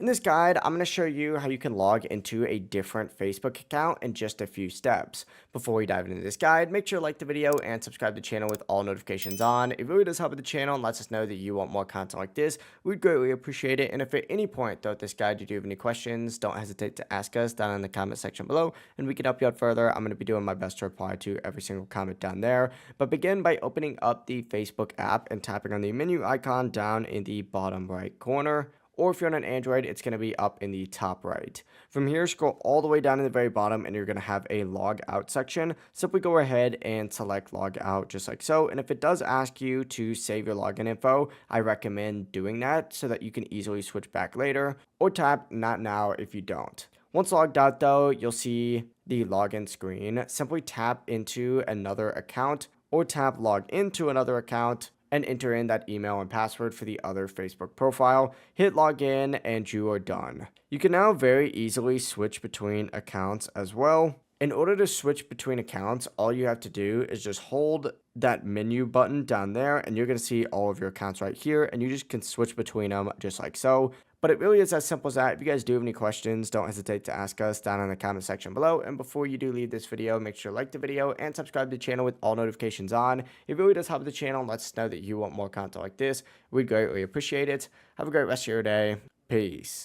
In this guide, I'm going to show you how you can log into a different Facebook account in just a few steps. Before we dive into this guide, make sure to like the video and subscribe to the channel with all notifications on. It really does help with the channel and lets us know that you want more content like this. We'd greatly appreciate it. And if at any point throughout this guide you do have any questions, don't hesitate to ask us down in the comment section below and we can help you out further. I'm going to be doing my best to reply to every single comment down there. But begin by opening up the Facebook app and tapping on the menu icon down in the bottom right corner. Or if you're on an Android, it's going to be up in the top right. From here, scroll all the way down to the very bottom and you're going to have a log out section. Simply go ahead and select log out just like so. And if it does ask you to save your login info, I recommend doing that so that you can easily switch back later, or tap not now if you don't. Once logged out though, you'll see the login screen. Simply tap into another account or tap log into another account and enter in that email and password for the other Facebook profile. Hit login and you are done. You can now very easily switch between accounts as well. In order to switch between accounts, all you have to do is just hold that menu button down there and you're going to see all of your accounts right here and you just can switch between them just like so. But it really is as simple as that. If you guys do have any questions, don't hesitate to ask us down in the comment section below. And before you do leave this video, make sure to like the video and subscribe to the channel with all notifications on. It really does help the channel and lets us know that you want more content like this. We'd greatly appreciate it. Have a great rest of your day. Peace.